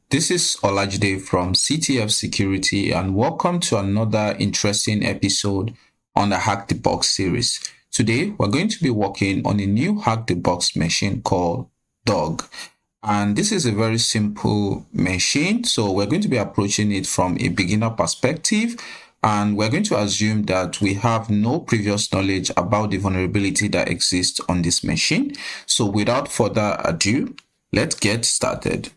This is Olajide from CTF Security, and welcome to another interesting episode on the Hack the Box series. Today, we're going to be working on a new Hack the Box machine called Dog. And this is a very simple machine, so we're going to be approaching it from a beginner perspective. And we're going to assume that we have no previous knowledge about the vulnerability that exists on this machine. So without further ado, let's get started.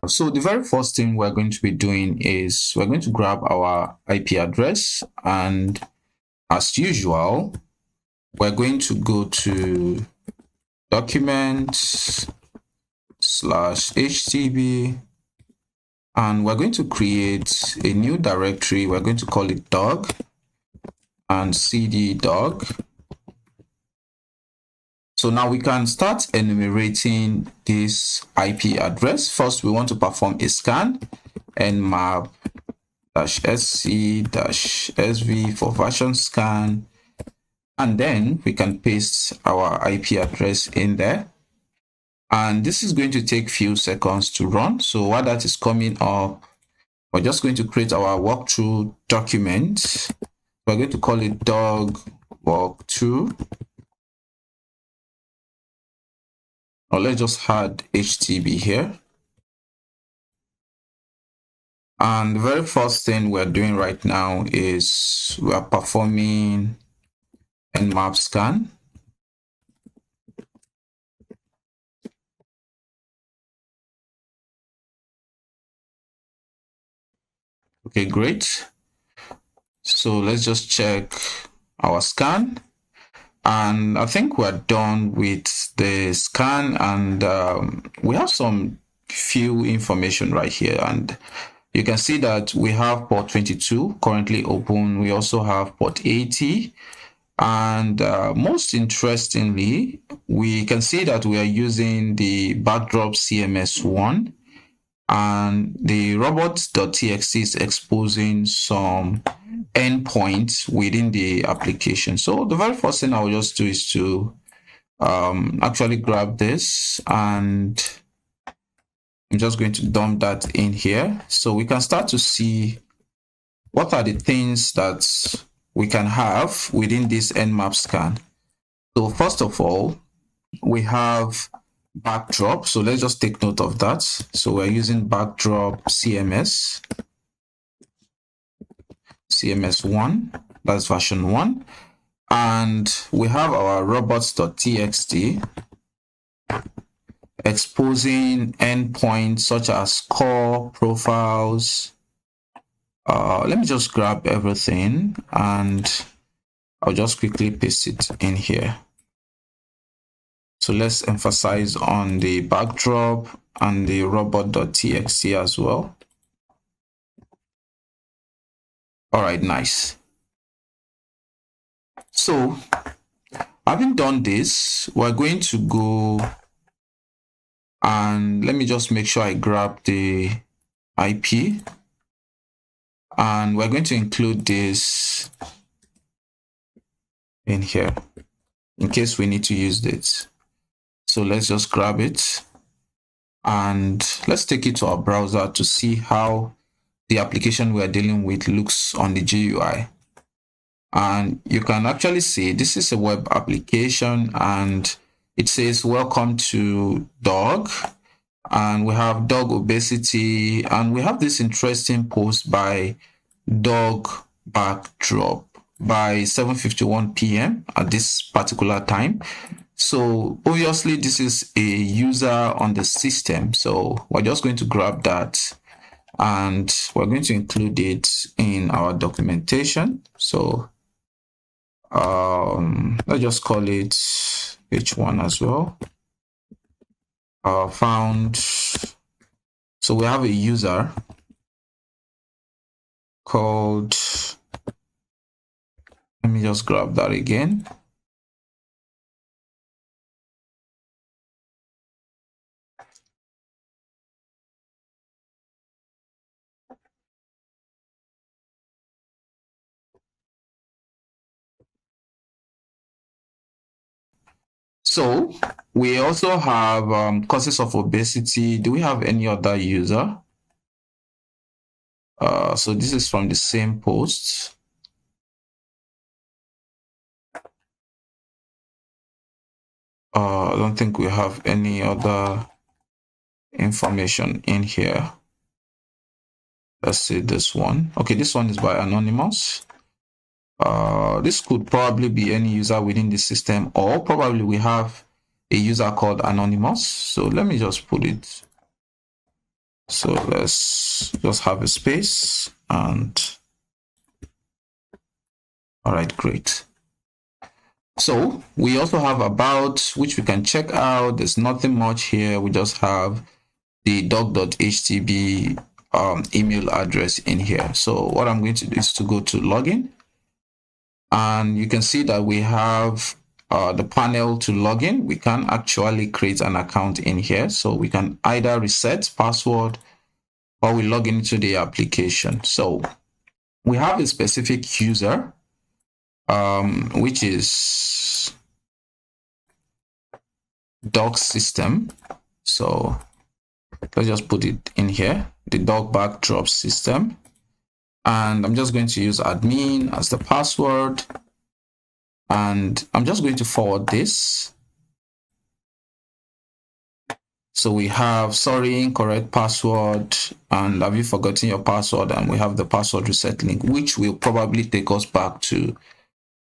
So the very first thing we're going to be doing is we're going to grab our IP address, and as usual, we're going to go to documents/HTB, and we're going to create a new directory. We're going to call it dog and cd dog. So now we can start enumerating this IP address. First, we want to perform a scan nmap-sc-sv for version scan, and then we can paste our IP address in there. And this is going to take few seconds to run. So while that is coming up, we're just going to create our walkthrough document. We're going to call it dog walkthrough. Or let's just add HTB here. And the very first thing we're doing right now is we are performing nmap scan. Okay, great. So let's just check our scan. And I think we're done with the scan, and we have some few information right here. And you can see that we have port 22 currently open. We also have port 80. And most interestingly, we can see that we are using the Backdrop CMS 1, and the robots.txt is exposing some endpoints within the application. So the very first thing I'll just do is to actually grab this, and I'm just going to dump that in here so we can start to see what are the things that we can have within this nmap scan. So first of all, we have backdrop. So let's just take note of that. So we're using backdrop CMS 1, that's version 1. And we have our robots.txt exposing endpoints such as core, profiles. Let me just grab everything and I'll just quickly paste it in here. So let's emphasize on the backdrop and the robot.txt as well. All right, nice. So having done this, we're going to go and let me just make sure I grab the IP, and we're going to include this in here in case we need to use it. So let's just grab it and let's take it to our browser to see how the application we're dealing with looks on the GUI. And you can actually see this is a web application, and it says welcome to dog, and we have dog obesity, and we have this interesting post by dog backdrop by 7:51 p.m. at this particular time. So obviously this is a user on the system, so we're just going to grab that and we're going to include it in our documentation. So let's just call it h1 as well. Found, so we have a user called, let me just grab that again. So we also have causes of obesity. Do we have any other user? So this is from the same post. I don't think we have any other information in here. Let's see this one. Okay, this one is by anonymous. This could probably be any user within the system, or probably we have a user called anonymous. So let me just put it. So let's just have a space and all right, great. So we also have about, which we can check out. There's nothing much here. We just have the doc.htb email address in here. So what I'm going to do is to go to login, and you can see that we have the panel to login. We can actually create an account in here. So we can either reset password or we log into the application. So we have a specific user, which is doc system. So let's just put it in here, the doc backdrop system. And I'm just going to use admin as the password. And I'm just going to forward this. So we have, sorry, incorrect password, and have you forgotten your password? And we have the password reset link, which will probably take us back to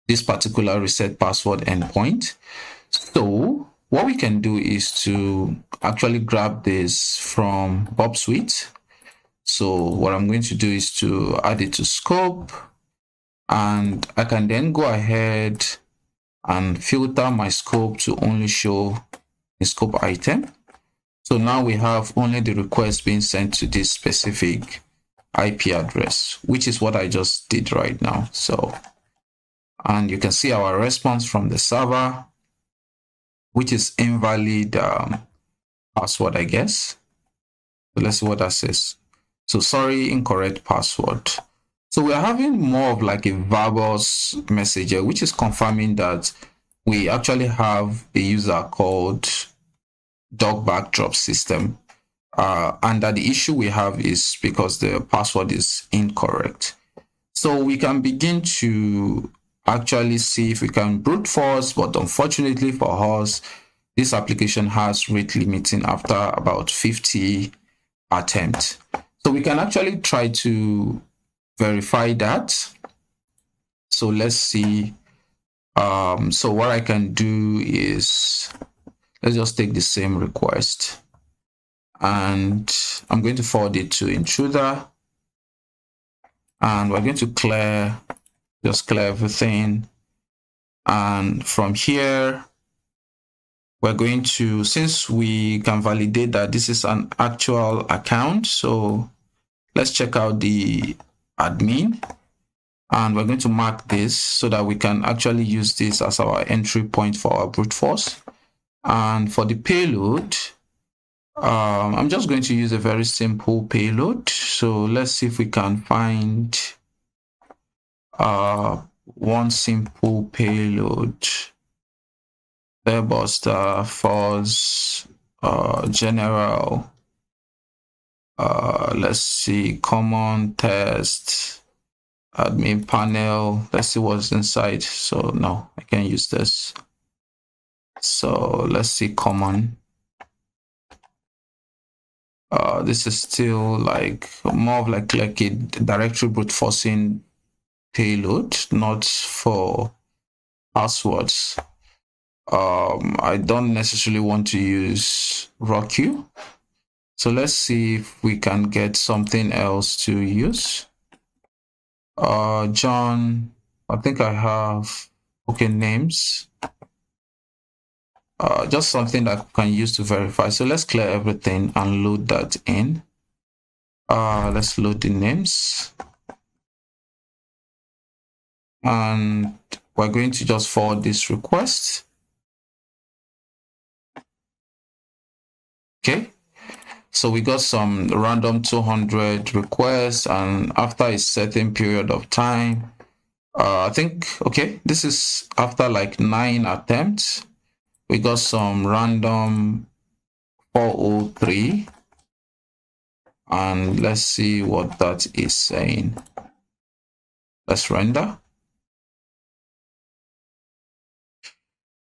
this particular reset password endpoint. So what we can do is to actually grab this from Bob Suite. So what I'm going to do is to add it to scope, and I can then go ahead and filter my scope to only show a scope item. So now we have only the request being sent to this specific IP address, which is what I just did right now. So, and you can see our response from the server, which is invalid password, I guess. So let's see what that says. So sorry, incorrect password. So we're having more of like a verbose message here, which is confirming that we actually have a user called doc backdrop system, and that the issue we have is because the password is incorrect. So we can begin to actually see if we can brute force, but unfortunately for us, this application has rate limiting after about 50 attempts. So we can actually try to verify that. So let's see. So what I can do is, let's just take the same request, and I'm going to forward it to intruder, and we're going to just clear everything. And from here, we're going to, since we can validate that this is an actual account, so let's check out the admin, and we're going to mark this so that we can actually use this as our entry point for our brute force. And for the payload, I'm just going to use a very simple payload. So let's see if we can find one simple payload. Buster, false, general, let's see, common, test, admin panel. Let's see what's inside. So no, I can't use this. So let's see common. This is still like more of like a directory brute forcing payload, not for passwords. I don't necessarily want to use RockU. So let's see if we can get something else to use. John, I think I have, okay, names. Just something that I can use to verify. So let's clear everything and load that in. Let's load the names. And we're going to just forward this request. Okay. So we got some random 200 requests, and after a certain period of time, I think, okay, this is after like 9 attempts. we got some random 403, and let's see what that is saying. Let's render.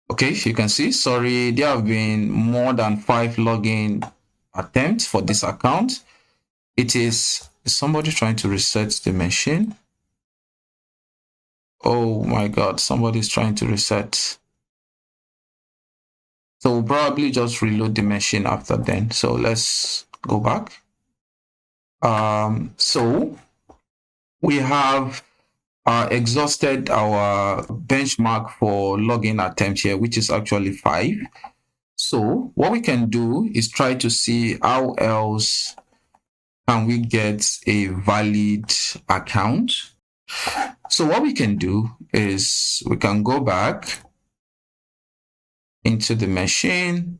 Okay, you can see, sorry, there have been more than 5 login attempts for this account. Is somebody trying to reset the machine? Oh my god, somebody's trying to reset. So we'll probably just reload the machine after then. So let's go back. So we have exhausted our benchmark for login attempt here, which is actually 5. So what we can do is try to see how else can we get a valid account. So what we can do is we can go back into the machine.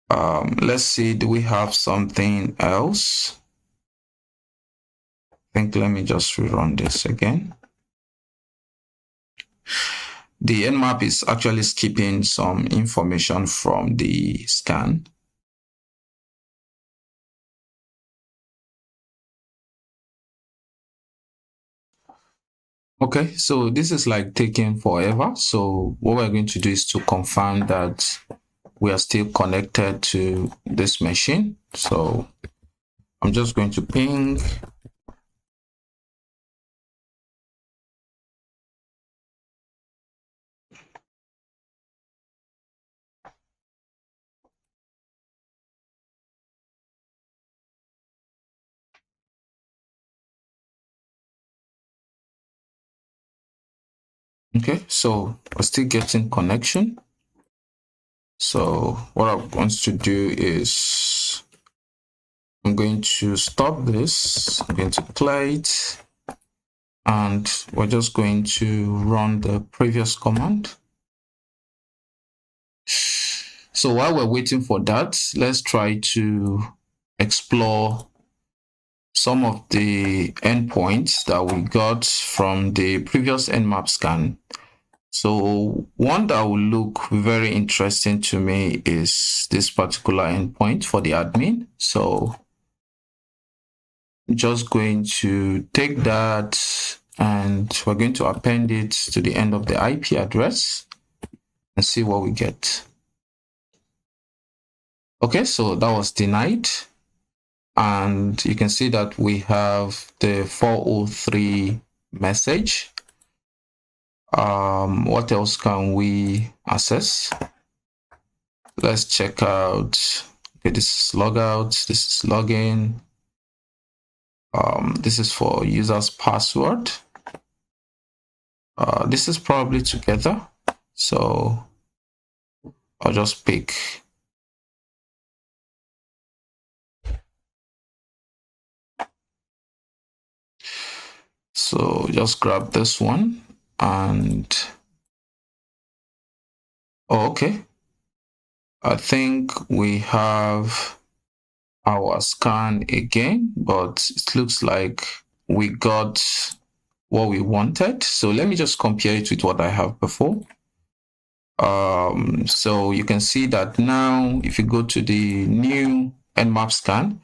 Let's see, do we have something else? I think let me just rerun this again. The Nmap is actually skipping some information from the scan. Okay, so this is like taking forever. So what we're going to do is to confirm that we are still connected to this machine. So I'm just going to ping. Okay, so we're still getting connection. So what I'm going to do is I'm going to stop this. I'm going to clear it. And we're just going to run the previous command. So while we're waiting for that, let's try to explore some of the endpoints that we got from the previous Nmap scan. So one that will look very interesting to me is this particular endpoint for the admin. So I'm just going to take that and we're going to append it to the end of the IP address and see what we get. Okay, so that was denied. And you can see that we have the 403 message. What else can we access? Let's check out. Okay, this is logout, this is login. This is for user's password. This is probably together. So I'll just pick. So just grab this one and okay. I think we have our scan again, but it looks like we got what we wanted. So let me just compare it with what I have before. So you can see that now if you go to the new Nmap scan,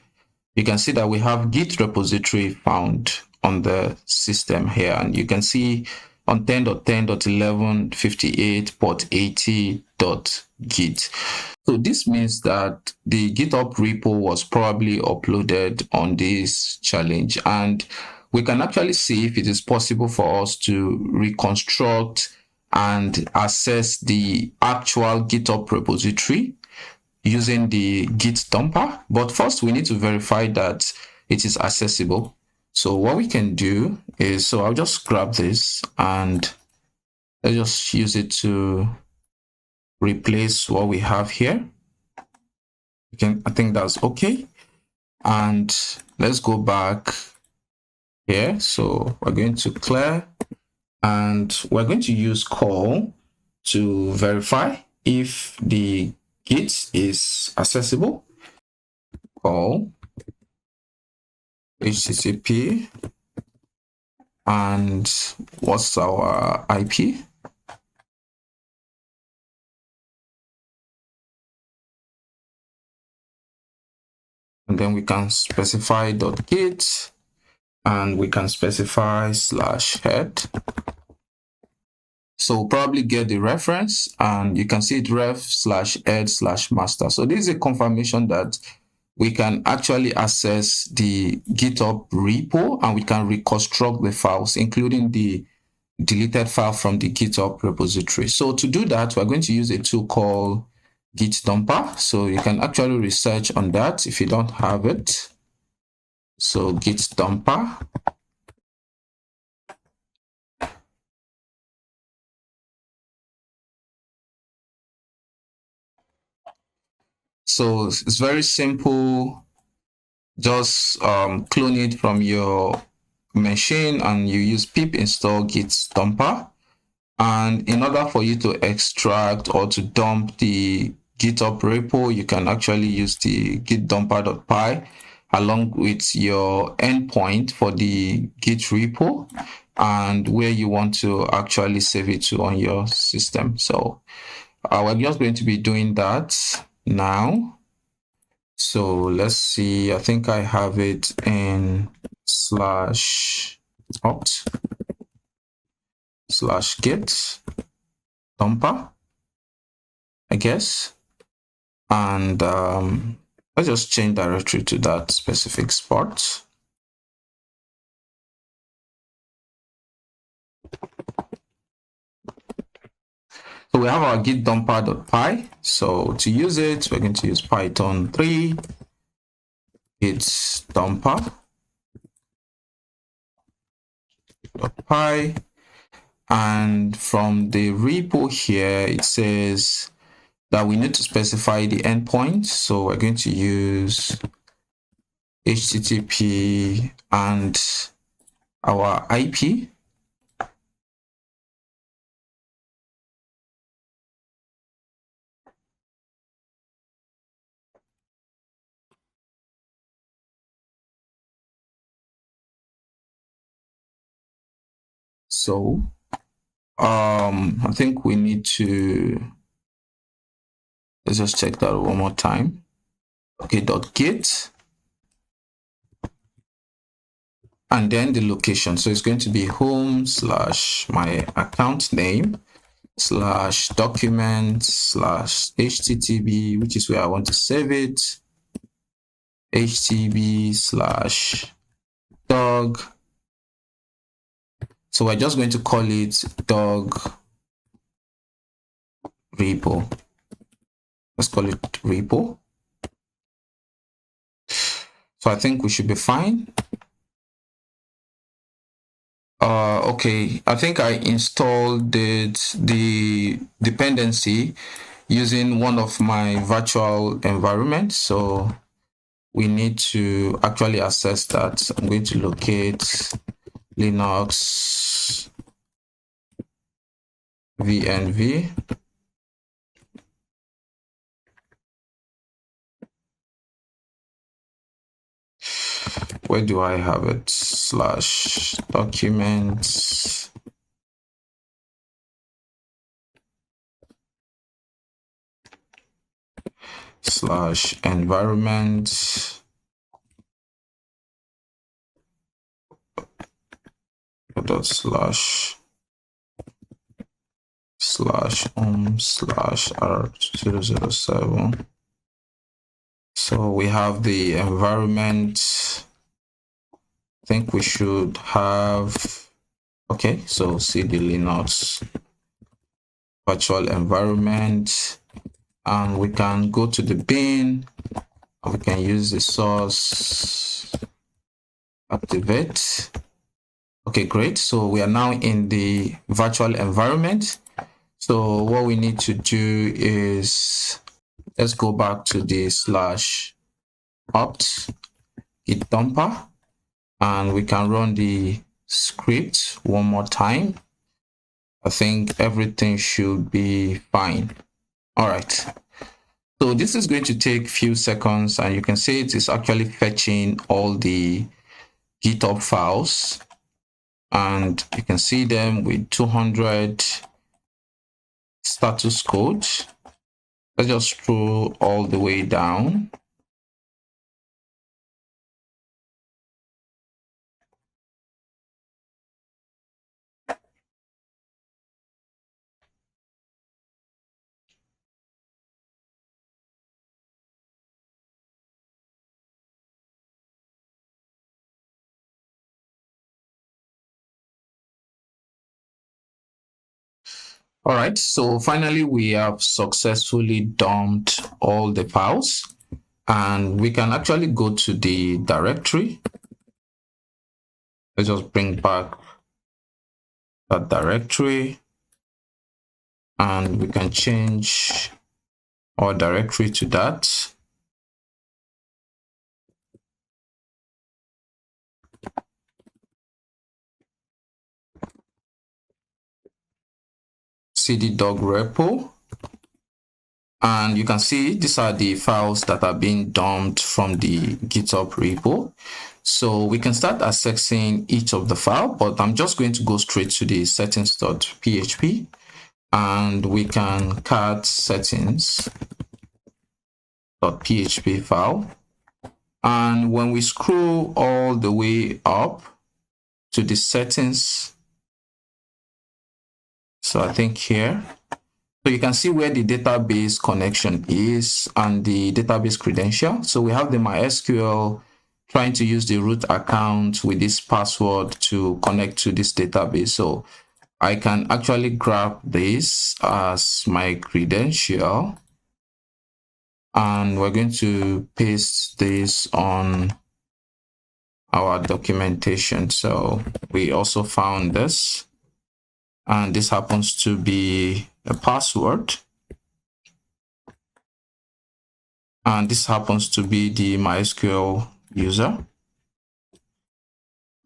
you can see that we have Git repository found on the system here, and you can see on 10.10.1158 port 80.git. So this means that the GitHub repo was probably uploaded on this challenge, and we can actually see if it is possible for us to reconstruct and access the actual GitHub repository using the git-dumper. But first, we need to verify that it is accessible. So what we can do is, so I'll just grab this and let's just use it to replace what we have here. I think that's okay. And let's go back here. So we're going to clear and we're going to use call to verify if the Git is accessible. Call HTTP and what's our IP? then we can specify .git, and we can specify /head. So we'll probably get the reference, and you can see it ref/head/master. So this is a confirmation that we can actually access the GitHub repo, and we can reconstruct the files, including the deleted file from the GitHub repository. So to do that, we're going to use a tool called git-dumper. So you can actually research on that if you don't have it. So git-dumper. So it's very simple. Just clone it from your machine, and you use pip install git-dumper. And in order for you to extract or to dump the GitHub repo, you can actually use the git-dumper.py along with your endpoint for the Git repo and where you want to actually save it to on your system. So we're just going to be doing that now. So let's see, I think I have it in /opt /git dumper, I guess. And let's just change directory to that specific spot. So we have our git-dumper.py. So to use it, we're going to use Python 3 git-dumper.py. And from the repo here, it says that we need to specify the endpoint. So we're going to use HTTP and our IP. So I think we need to, let's just check that one more time. Okay, .git, and then the location. So it's going to be home / my account name / document / HTTB, which is where I want to save it, HTB / dog. So we're just going to call it dog repo. Let's call it repo. So I think we should be fine. Okay, I think I installed the dependency using one of my virtual environments. So we need to actually access that. I'm going to locate Linux VNV. Where do I have it? /documents /environment /r007. So we have the environment. I think we should have, okay, so cd Linux virtual environment, and we can go to the bin, and we can use the source activate. Okay, great. So we are now in the virtual environment. So what we need to do is, let's go back to the /opt git-dumper, and we can run the script one more time. I think everything should be fine. All right. So this is going to take a few seconds, and you can see it is actually fetching all the GitHub files, and you can see them with 200 status code. Let's just scroll all the way down. All right, so finally we have successfully dumped all the files, and we can actually go to the directory. Let's just bring back that directory, and we can change our directory to that. cd.dog repo, and you can see these are the files that are being dumped from the GitHub repo. So we can start accessing each of the file, but I'm just going to go straight to the settings.php, and we can cat settings.php file. And when we scroll all the way up to the settings, so I think here, so you can see where the database connection is and the database credential. So we have the MySQL trying to use the root account with this password to connect to this database. So I can actually grab this as my credential, and we're going to paste this on our documentation. So we also found this, and this happens to be a password, and this happens to be the MySQL user.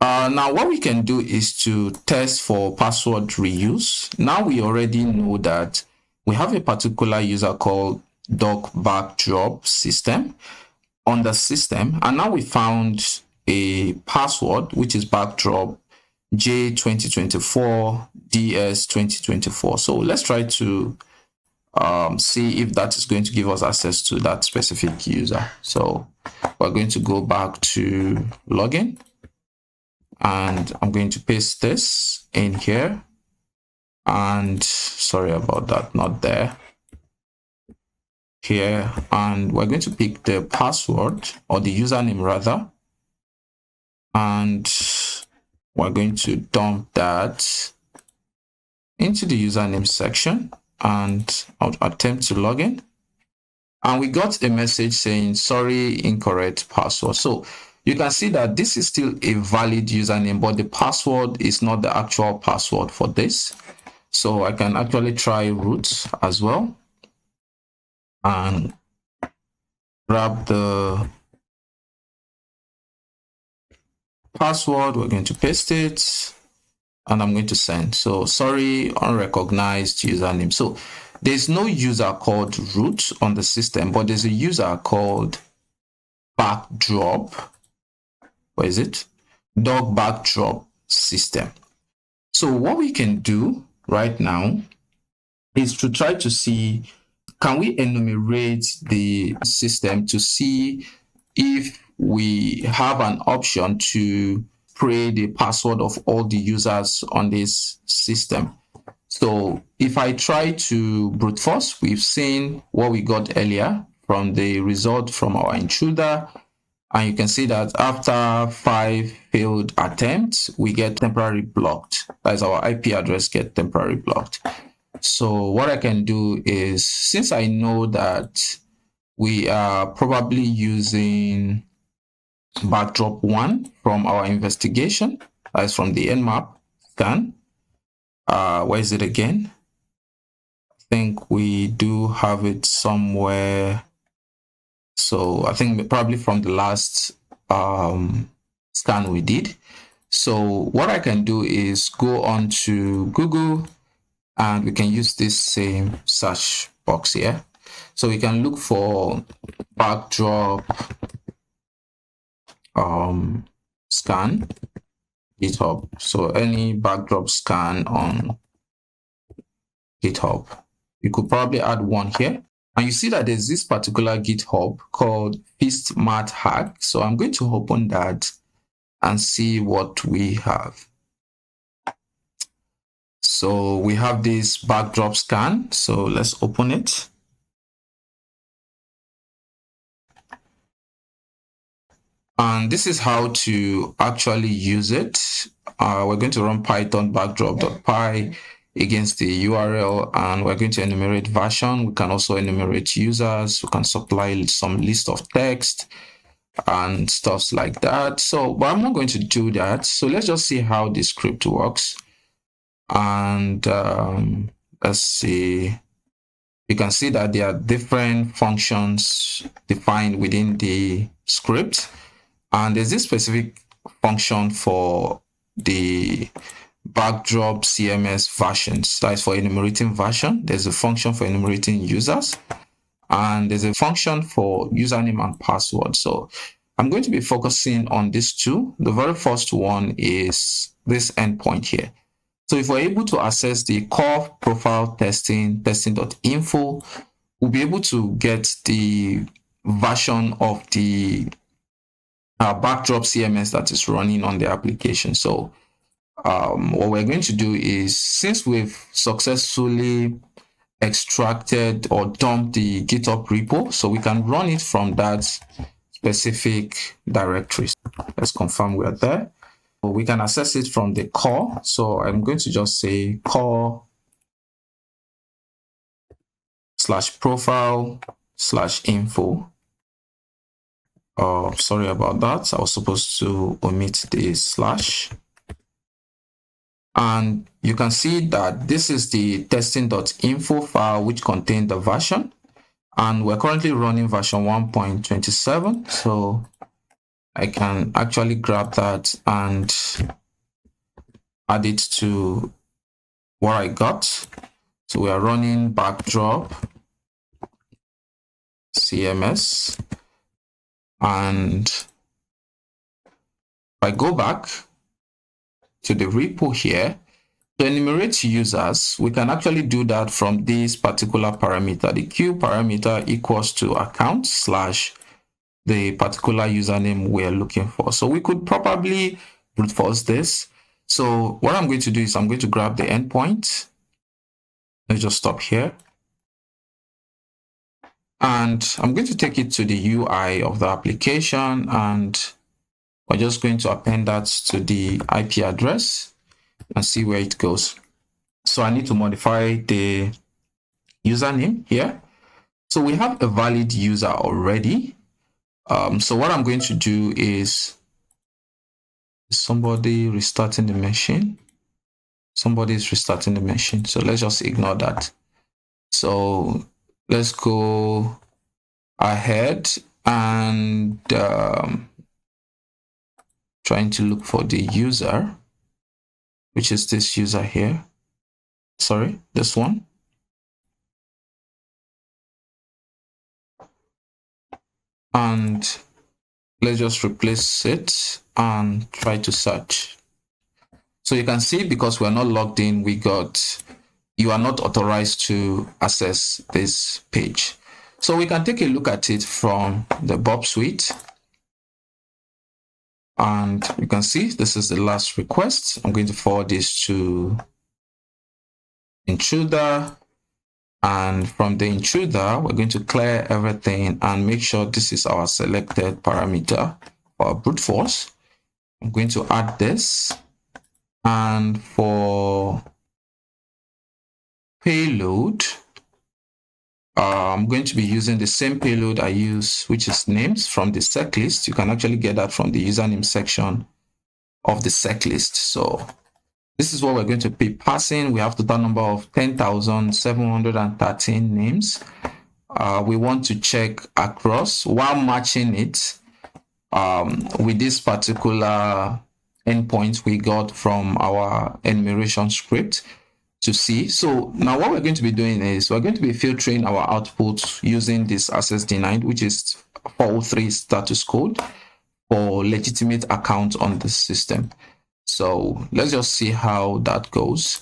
Now what we can do is to test for password reuse. Now we already know that we have a particular user called Backdrop system on the system, and now we found a password which is backdrop J2024 DS 2024. So let's try to see if that is going to give us access to that specific user. So we're going to go back to login, and I'm going to paste this in here, and sorry about that, not there, here, and we're going to pick the password, or the username rather, and we're going to dump that into the username section, and I'll attempt to log in, and we got a message saying sorry, incorrect password. So you can see that this is still a valid username, but the password is not the actual password for this. So I can actually try root as well and grab the password. We're going to paste it, and I'm going to send. So sorry, unrecognized username. So there's no user called root on the system, but there's a user called backdrop. Where is it? Backdrop system. So what we can do right now is to try to see, can we enumerate the system to see if we have an option to spray the password of all the users on this system. So if I try to brute force, we've seen what we got earlier from the result from our intruder. And you can see that after 5 failed attempts, we get temporarily blocked. That is, our IP address get temporarily blocked. So what I can do is, since I know that we are probably using backdrop 1 from our investigation, that is from the nmap scan. Where is it again? I think we do have it somewhere. So I think probably from the last scan we did. So what I can do is go on to Google, and we can use this same search box here. So we can look for backdrop scan GitHub. So any backdrop scan on GitHub, you could probably add one here. And you see that there's this particular GitHub called Fist Mat Hack. So I'm going to open that and see what we have. So we have this backdrop scan. So let's open it. And this is how to actually use it. We're going to run python backdrop.py against the URL, and we're going to enumerate version. We can also enumerate users. We can supply some list of text and stuff like that. So, but I'm not going to do that. So let's just see how this script works. And let's see. You can see that there are different functions defined within the script. And there's this specific function for the Backdrop CMS versions. That is for enumerating version. There's a function for enumerating users. And there's a function for username and password. So I'm going to be focusing on these two. The very first one is this endpoint here. So if we're able to access the core profile testing.info, we'll be able to get the version of the Backdrop CMS that is running on the application. So what we're going to do is, since we've successfully extracted or dumped the GitHub repo, so we can run it from that specific directory. Let's confirm we are there. We can access it from the core. So I'm going to just say core/profile/info. Sorry about that. I was supposed to omit the slash. And you can see that this is the testing.info file, which contains the version. And we're currently running version 1.27. So I can actually grab that and add it to what I got. So we are running Backdrop CMS. And if I go back to the repo here, to enumerate users, we can actually do that from this particular parameter. The Q parameter equals to account / the particular username we're looking for. So we could probably brute force this. So what I'm going to do is I'm going to grab the endpoint. Let's just stop here. And I'm going to take it to the UI of the application, and we're just going to append that to the IP address and see where it goes. So I need to modify the username here. So we have a valid user already. So what I'm going to do is somebody restarting the machine. Somebody is restarting the machine. So let's just ignore that. So let's go ahead and trying to look for the user, which is this user here. Sorry, this one. And let's just replace it and try to search. So you can see, because we're not logged in, we got, you are not authorized to access this page. So we can take a look at it from the Bob suite. And you can see this is the last request. I'm going to forward this to intruder. And from the intruder, we're going to clear everything and make sure this is our selected parameter for brute force. I'm going to add this. And for payload, I'm going to be using the same payload I use, which is names from the sec list. You can actually get that from the username section of the sec list. So this is what we're going to be passing. We have total number of 10,713 names. We want to check across while matching it with this particular endpoint we got from our enumeration script to see. So now what we're going to be doing is we're going to be filtering our output using this access denied, which is 403 status code for legitimate account on the system. So let's just see how that goes.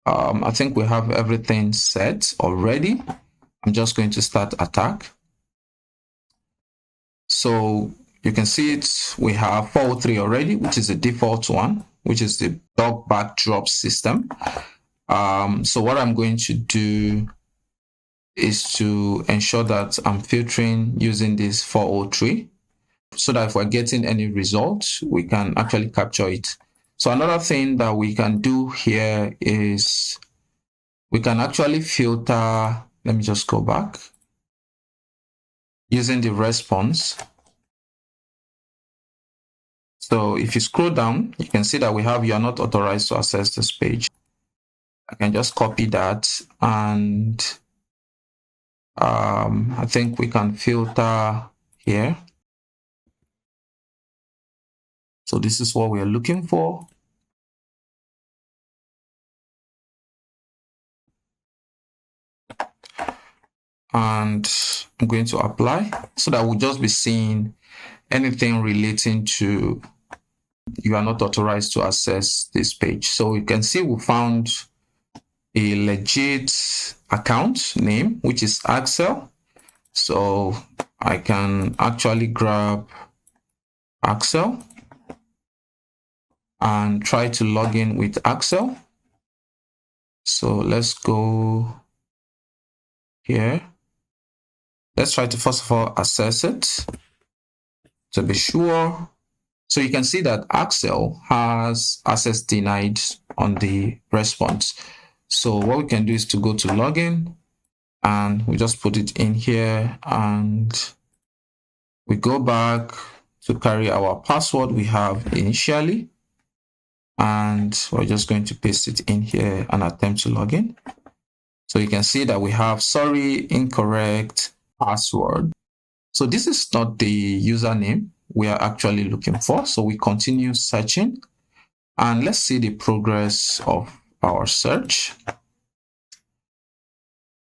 I think we have everything set already. I'm just going to start attack. So you can see it. We have 403 already, which is the default one, which is the dog backdrop system. So what I'm going to do is to ensure that I'm filtering using this 403, so that if we're getting any results, we can actually capture it. So another thing that we can do here is we can actually filter. Let me just go back using the response. So if you scroll down, you can see that we have you are not authorized to access this page. I can just copy that, and I think we can filter here. So this is what we are looking for. And I'm going to apply so that we'll just be seeing anything relating to you are not authorized to access this page. So you can see we found a legit account name, which is Axel. So I can actually grab Axel and try to log in with Axel. So let's go here. Let's try to first of all access it to be sure. So you can see that Axel has access denied on the response. So what we can do is to go to login, and we just put it in here, and we go back to carry our password we have initially, and we're just going to paste it in here and attempt to log in. So you can see that we have sorry, incorrect password. So this is not the username we are actually looking for. So we continue searching, and let's see the progress of our search.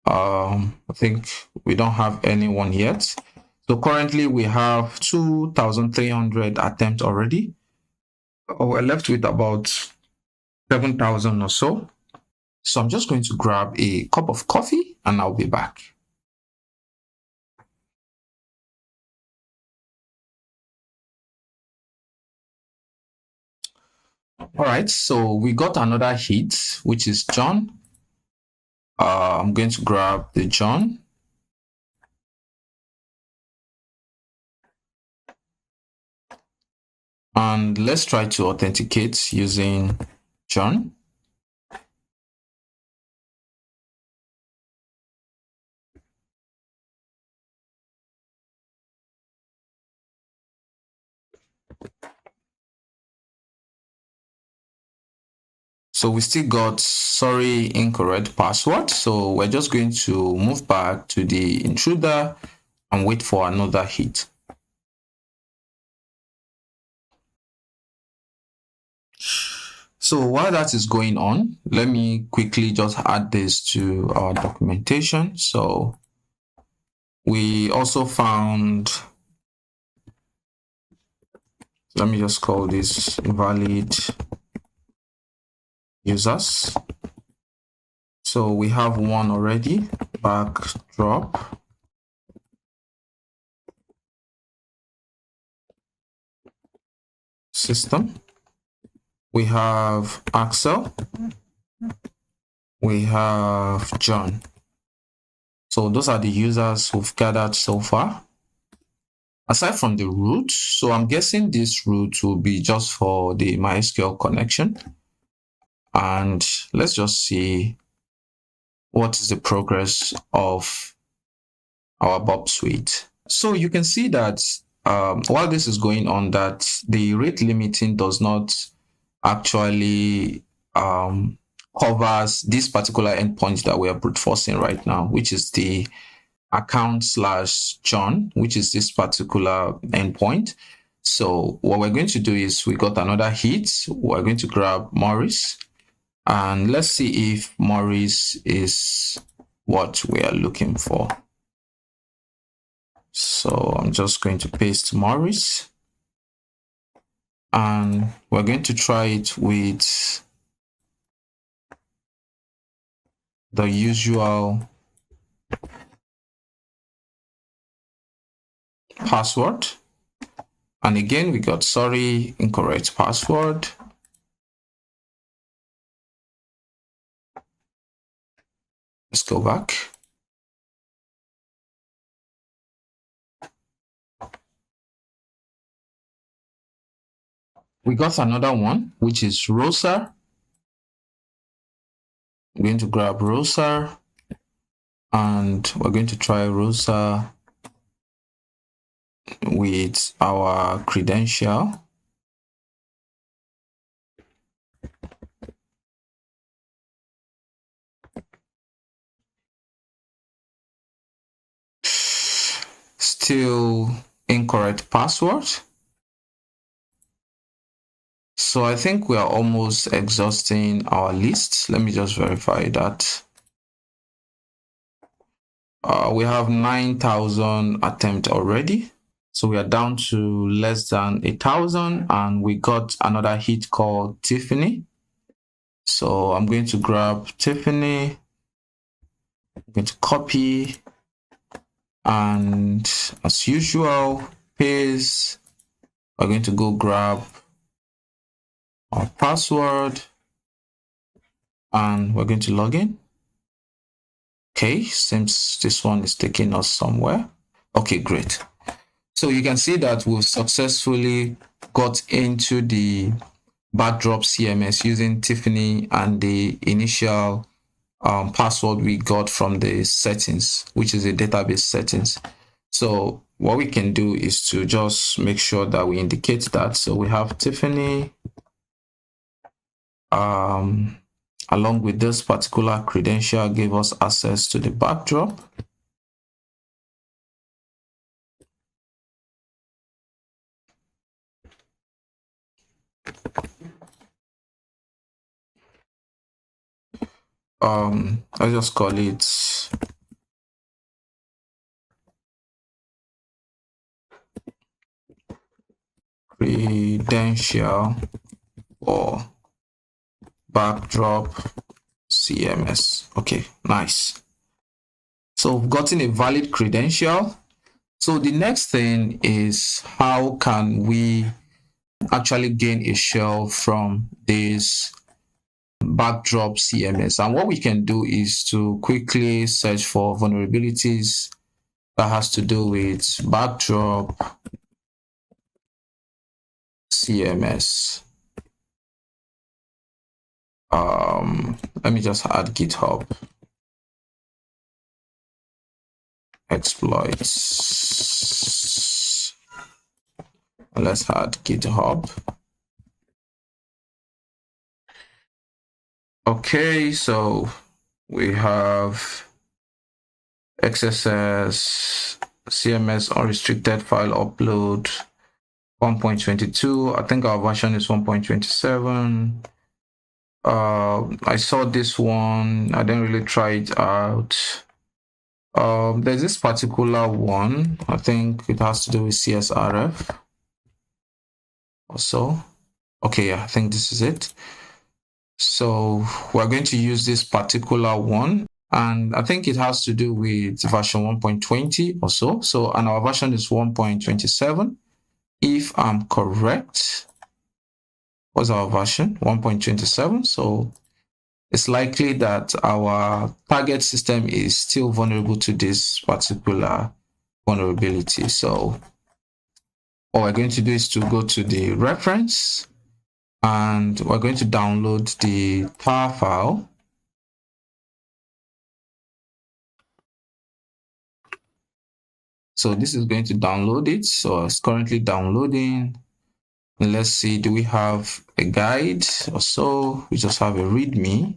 I think we don't have anyone yet. So currently we have 2,300 attempts already. We're left with about 7,000 or so. So I'm just going to grab a cup of coffee and I'll be back. All right, so we got another hit, which is John. I'm going to grab the John. And let's try to authenticate using John. So we still got sorry, incorrect password. So we're just going to move back to the intruder and wait for another hit. So while that is going on, let me quickly just add this to our documentation. So we also found, let me just call this valid users. So we have one already, backdrop. System. We have Axel. We have John. So those are the users who've gathered so far. Aside from the root, so I'm guessing this root will be just for the MySQL connection. And let's just see what is the progress of our Bob suite. So you can see that while this is going on, that the rate limiting does not actually covers this particular endpoint that we are brute forcing right now, which is the account/John, which is this particular endpoint. So what we're going to do is we got another hit. We're going to grab Maurice, and let's see if Maurice is what we are looking for. So I'm just going to paste Maurice, and we're going to try it with the usual password. And again, we got sorry, incorrect password. Let's go back. We got another one, which is rosa. I'm going to grab rosa, and we're going to try rosa with our credential. Still incorrect password. So I think we are almost exhausting our list. Let me just verify that. We have 9,000 attempts already. So we are down to less than 1,000, and we got another hit called Tiffany. So I'm going to grab Tiffany. I'm going to copy, and as usual, paste. We're going to go grab our password, and we're going to log in. Okay, seems this one is taking us somewhere. Okay, great. So you can see that we've successfully got into the Backdrop CMS using Tiffany and the initial password we got from the settings, which is the database settings. So what we can do is to just make sure that we indicate that. So we have Tiffany along with this particular credential gave us access to the backdrop. I just call it credential or Backdrop CMS. Okay, nice. So we've gotten a valid credential. So the next thing is, how can we actually gain a shell from this Backdrop CMS? And what we can do is to quickly search for vulnerabilities that has to do with Backdrop CMS. Let me just add GitHub exploits. Let's add GitHub. Okay, so we have XSS CMS unrestricted file upload 1.22. I think our version is 1.27. I saw this one. I didn't really try it out. There's this particular one. I think it has to do with CSRF or so. Okay, yeah, I think this is it. So we're going to use this particular one, and I think it has to do with version 1.20 or so. So, and our version is 1.27. If I'm correct, what's our version? 1.27. So it's likely that our target system is still vulnerable to this particular vulnerability. So what we're going to do is to go to the reference, and we're going to download the tar file. So this is going to download it. So it's currently downloading. And let's see, do we have a guide or so? We just have a README.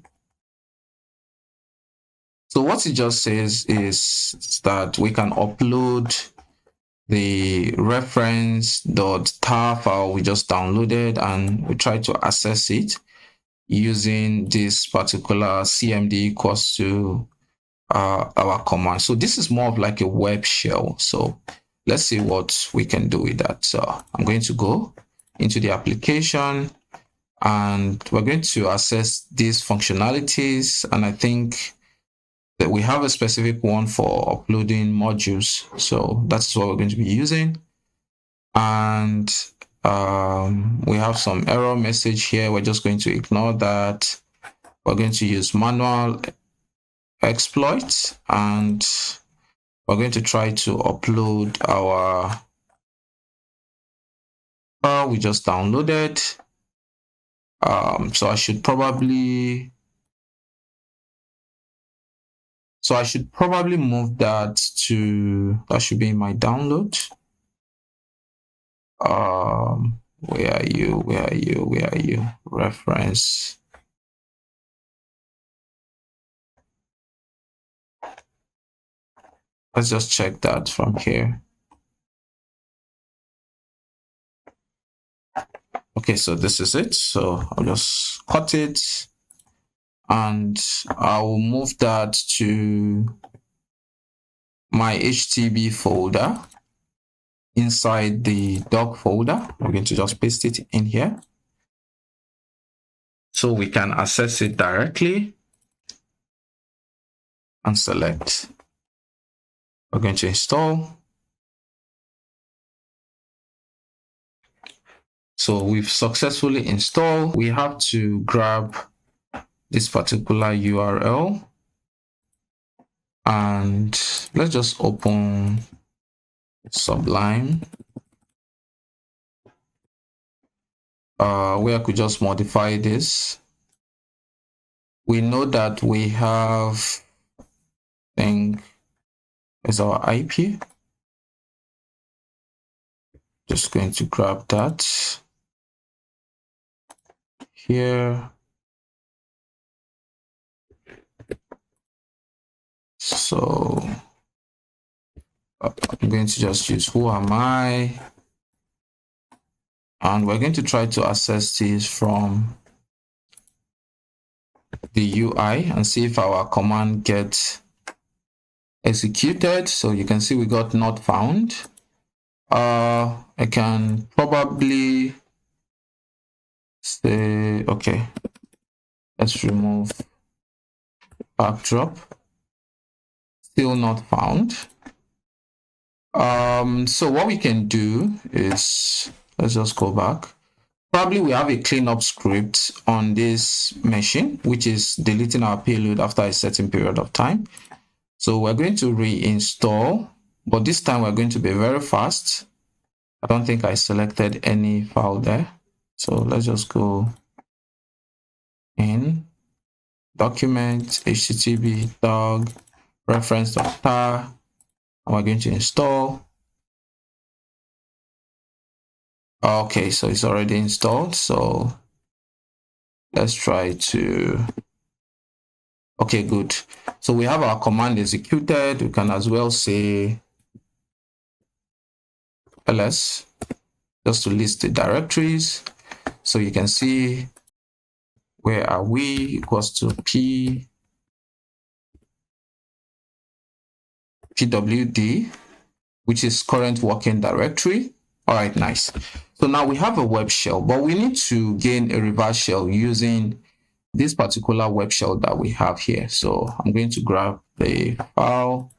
So what it just says is that we can upload the reference.tar file we just downloaded, and we try to access it using this particular cmd equals to our command. So this is more of like a web shell. So let's see what we can do with that. So I'm going to go into the application, and we're going to access these functionalities. And I think that we have a specific one for uploading modules. So that's what we're going to be using. And we have some error message here. We're just going to ignore that. We're going to use manual exploits, and we're going to try to upload our we just downloaded. So I should probably move that should be in my download. Where are you? Reference. Let's just check that from here. Okay, so this is it. So I'll just cut it and I will move that to my HTB folder inside the doc folder. We're going to just paste it in here so we can access it directly and select. We're going to install. So we've successfully installed. We have to grab this particular URL and let's just open Sublime, where I could just modify this. We know that we have, I think, is our IP. Just going to grab that here. So I'm going to just use who am I, and we're going to try to access this from the UI and see if our command gets executed. So you can see we got not found. I can probably say, okay, let's remove backdrop. Still not found. So what we can do is, let's just go back. Probably we have a cleanup script on this machine, which is deleting our payload after a certain period of time. So we're going to reinstall, but this time we're going to be very fast. I don't think I selected any file there. So let's just go in document, HTTP dog, reference.tar, and we're going to install. Okay, so it's already installed. So let's try to, okay, good. So we have our command executed. We can as well say ls just to list the directories. So you can see where are we equals to pwd, which is current working directory. All right, nice. So now we have a web shell, but we need to gain a reverse shell using this particular web shell that we have here. So I'm going to grab the file,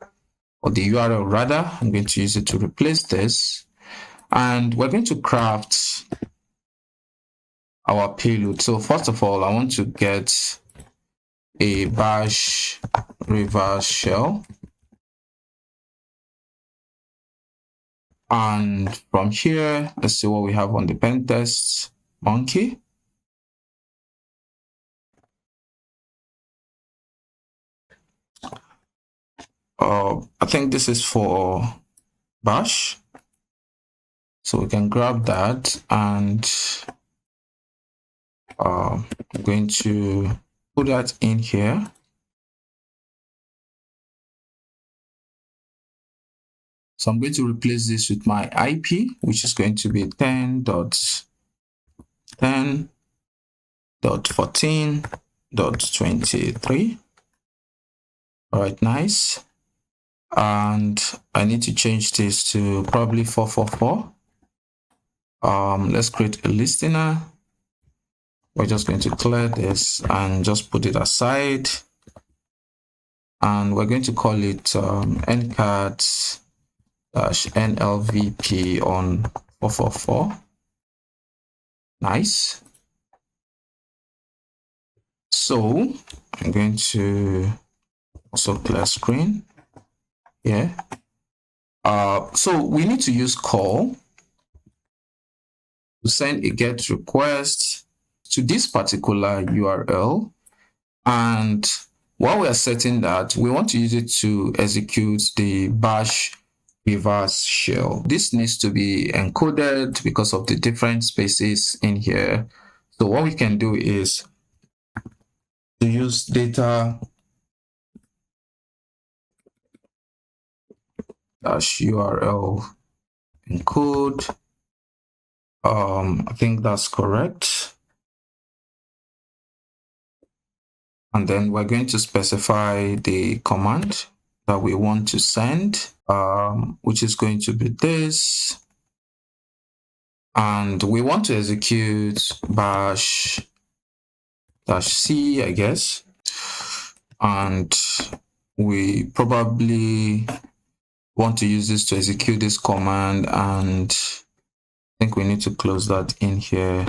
or the URL rather. I'm going to use it to replace this. And we're going to craft our payload. So first of all, I want to get a bash reverse shell. And from here, let's see what we have on the pen test monkey. I think this is for bash. So we can grab that, and I'm going to put that in here. So I'm going to replace this with my IP, which is going to be 10.10.14.23. All right, nice. And I need to change this to probably 444. Let's create a listener. We're just going to clear this and just put it aside. And we're going to call it ncat-nlvp on 444. Nice. So I'm going to also clear screen here. So we need to use call to send a GET request to this particular URL. And while we are setting that, we want to use it to execute the bash reverse shell. This needs to be encoded because of the different spaces in here. So what we can do is to use data -URL encode. I think that's correct. And then we're going to specify the command that we want to send, which is going to be this. And we want to execute bash -c, I guess. And we probably want to use this to execute this command, and I think we need to close that in here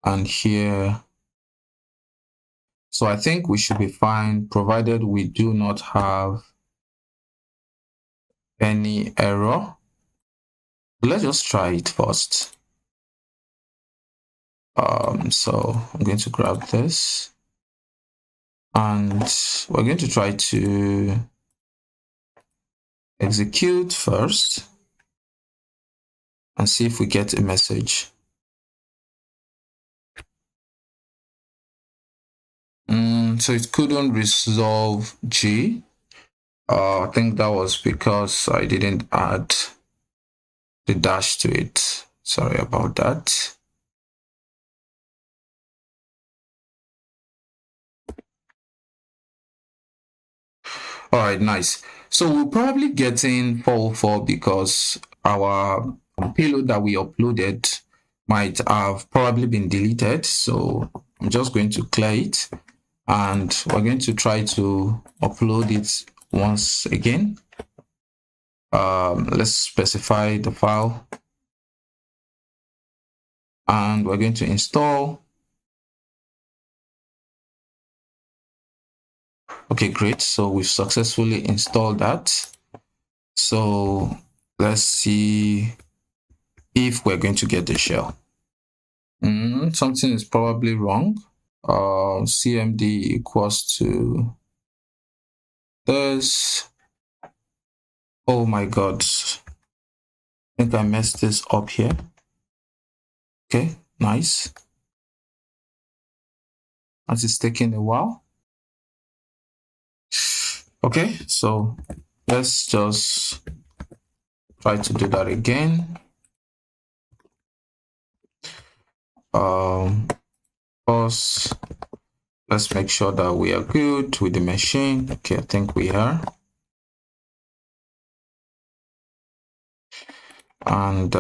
and here. So I think we should be fine, provided we do not have any error. Let's just try it first. So I'm going to grab this, and we're going to try to execute first and see if we get a message. So it couldn't resolve G. I think that was because I didn't add the dash to it. Sorry about that. All right, nice. So we're probably getting 404 because our payload that we uploaded might have probably been deleted. So I'm just going to clear it, and we're going to try to upload it once again. Let's specify the file, and we're going to install. Okay, great. So we've successfully installed that. So let's see if we're going to get the shell. Something is probably wrong. CMD equals to this. Oh my God. I think I messed this up here. Okay, nice. As it's taking a while. Okay, so let's just try to do that again. First, let's make sure that we are good with the machine. Okay, I think we are. And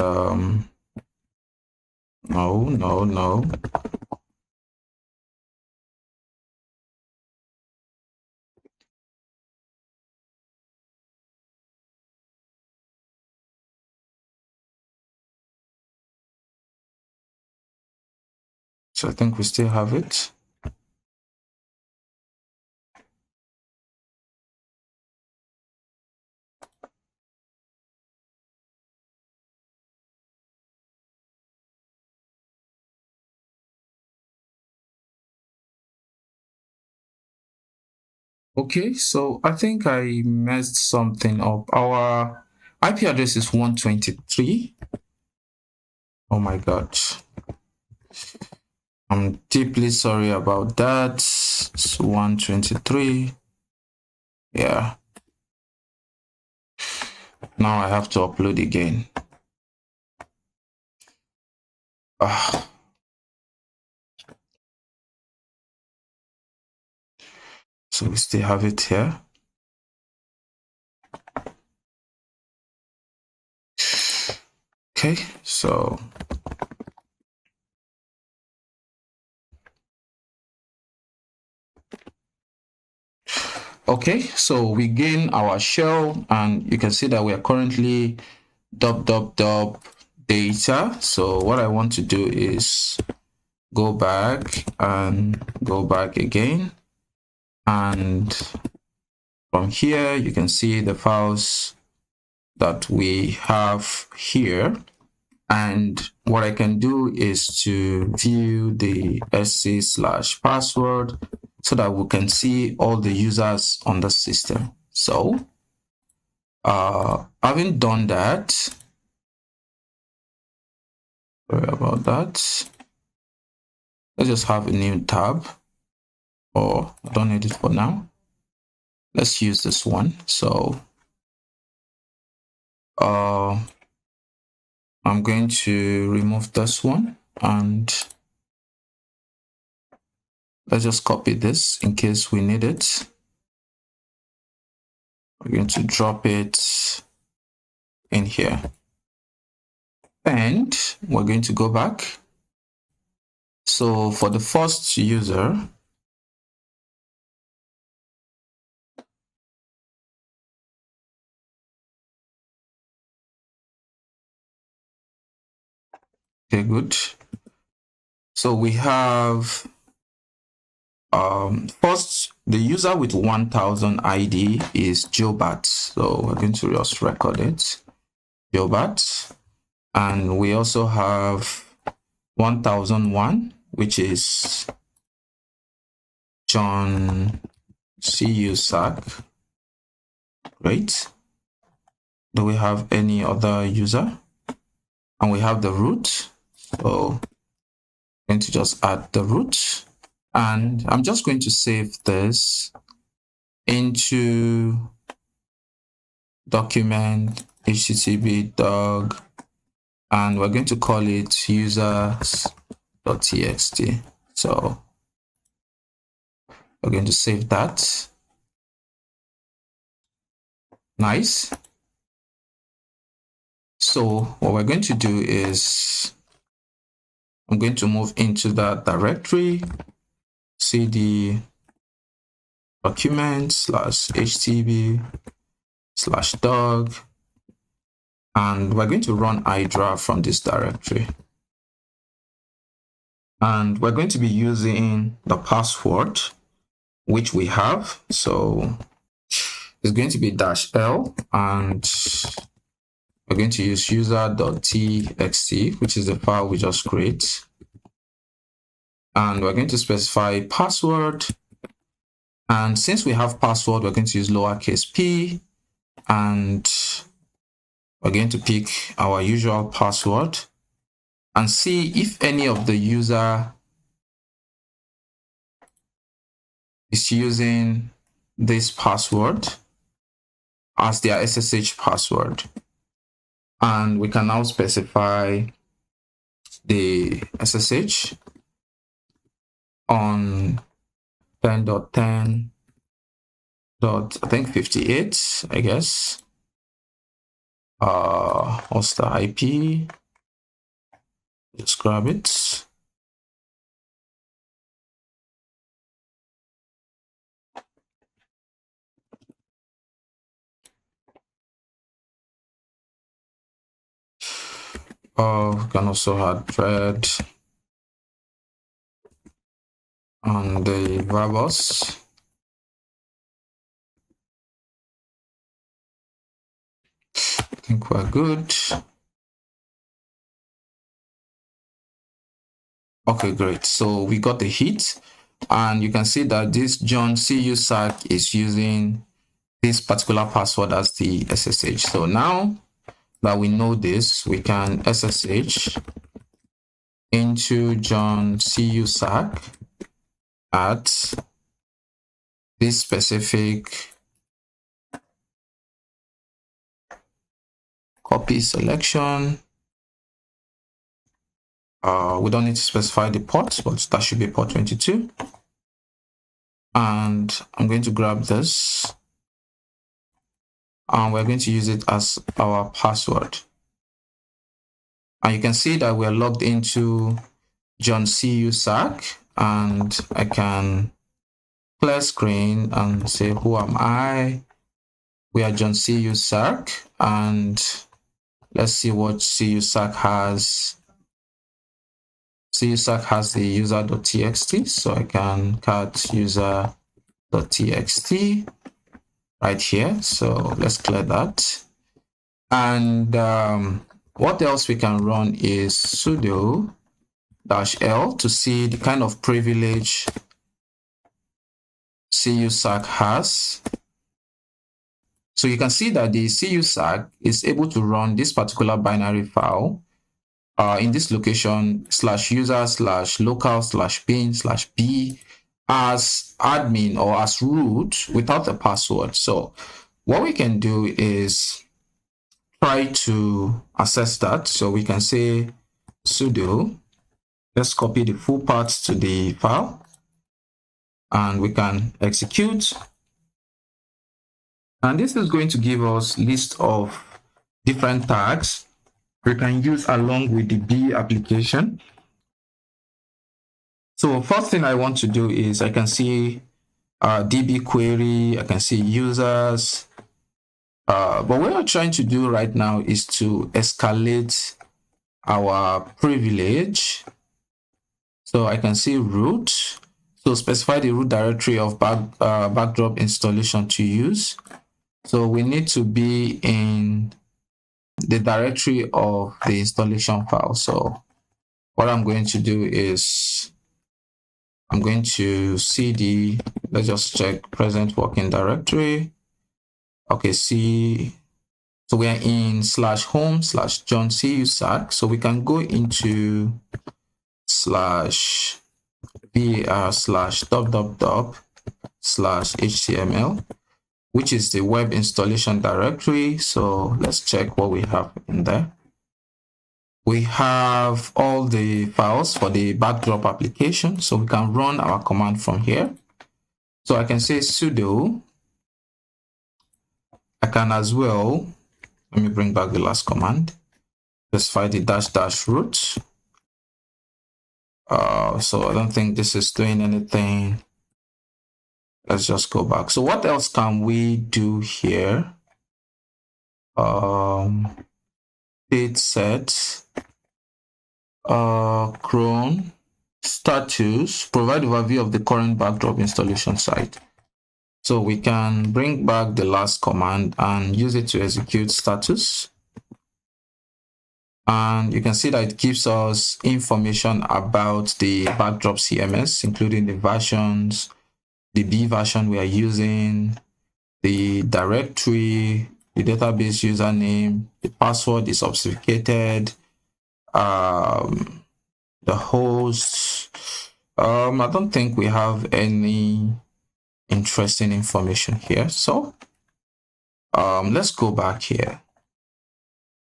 no. So I think we still have it. Okay, so I think I messed something up. Our IP address is 123. Oh my God. I'm deeply sorry about that. It's 123. Yeah. Now I have to upload again. So we still have it here. Okay, so okay, so we gain our shell, and you can see that we are currently dot data. So what I want to do is go back and go back again, and from here you can see the files that we have here. And what I can do is to view the sc/password so that we can see all the users on the system. So having done that, sorry about that, let's just have a new tab, or I don't need it for now. Let's use this one. So I'm going to remove this one, and let's just copy this in case we need it. We're going to drop it in here, and we're going to go back. So for the first user, okay, good. So we have first, the user with 1000 ID is Jobat. So we're going to just record it, Jobat. And we also have 1001, which is johncusack. Great. Do we have any other user? And we have the root. So I'm going to just add the root. And I'm just going to save this into document HTB dog, and we're going to call it users.txt. So we're going to save that. Nice. So what we're going to do is I'm going to move into that directory, cd document/htb/dog, and we're going to run hydra from this directory. And we're going to be using the password which we have. So it's going to be -l, and we're going to use user.txt, which is the file we just create. And we're going to specify password. And since we have password, we're going to use lowercase p, and we're going to pick our usual password and see if any of the user is using this password as their SSH password. And we can now specify the SSH on 10.10.58, I guess. What's the IP? Just grab it. We can also add thread on the verbose. I think we're good. Okay, great. So we got the hit, and you can see that this johncusack is using this particular password as the SSH. So now that we know this, we can SSH into johncusack at this specific copy selection. We don't need to specify the port, but that should be port 22. And I'm going to grab this, and we're going to use it as our password. And you can see that we're logged into johncusack, and I can clear screen and say, who am I? We are johncusack, and let's see what cusack has. Cusack has the user.txt, so I can cut user.txt right here. So let's clear that. And What else we can run is sudo -l to see the kind of privilege cusack has. So you can see that the cusack is able to run this particular binary file in this location /user/local/bin/b as admin or as root without a password. So what we can do is try to access that. So we can say sudo, let's copy the full path to the file, and we can execute. And this is going to give us list of different tags we can use along with the B application. So first thing I want to do is I can see DB query, I can see users. But what we're trying to do right now is to escalate our privilege. So I can see root. So specify the root directory of backdrop installation to use. So we need to be in the directory of the installation file. So what I'm going to do is I'm going to cd, let's just check present working directory. Okay, see, so we are in /home/johncusack. So we can go into /var//html, which is the web installation directory. So let's check what we have in there. We have all the files for the backdrop application. So we can run our command from here. So I can say sudo. I can as well, let me bring back the last command, specify the --root. So I don't think this is doing anything. Let's just go back. So what else can we do here? Date set, cron, status, provide overview of the current backdrop installation site. So we can bring back the last command and use it to execute status. And you can see that it gives us information about the Backdrop CMS, including the versions, the B version we are using, the directory, the database username, the password is obfuscated, the host. I don't think we have any interesting information here. So let's go back here.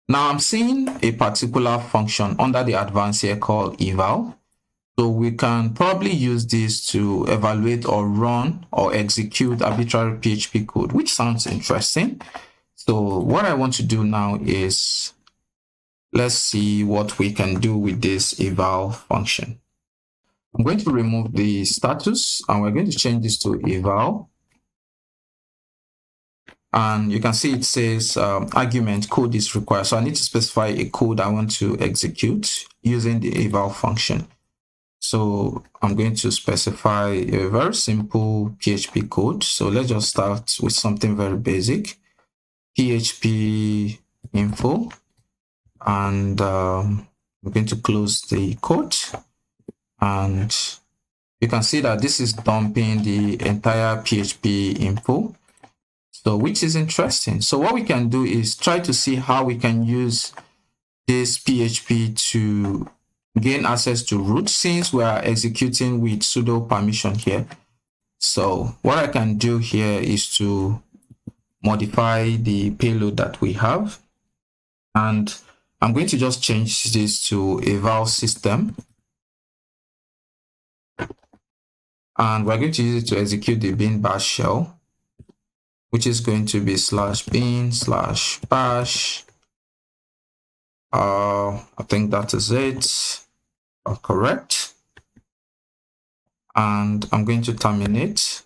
Now I'm seeing a particular function under the advanced here called eval. So we can probably use this to evaluate or run or execute arbitrary PHP code, which sounds interesting. So what I want to do now is, let's see what we can do with this eval function. I'm going to remove the status and we're going to change this to eval. And you can see it says argument code is required. So I need to specify a code I want to execute using the eval function. So I'm going to specify a very simple PHP code. So let's just start with something very basic. PHP info. And I'm going to close the code. And you can see that this is dumping the entire PHP info. So which is interesting. So what we can do is try to see how we can use this PHP to gain access to root, since we are executing with sudo permission here. So what I can do here is to modify the payload that we have. And I'm going to just change this to eval system. And we're going to use it to execute the bin bash shell, which is going to be /bin/bash. I think that is it. Correct. And I'm going to terminate.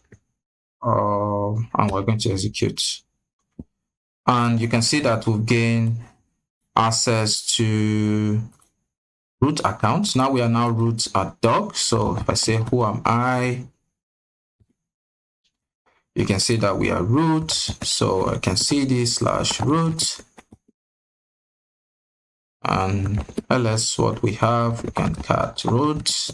And we're going to execute. And you can see that we've gained access to root accounts. Now we are now root at dog. So if I say who am I, you can see that we are root. So I can see this /root. and ls what we have, we can cat root.txt.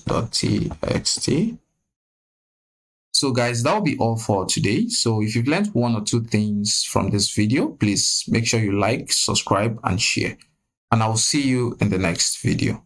So guys, that will be all for today. So if you've learned one or two things from this video, please make sure you like, subscribe, and share. And I will see you in the next video.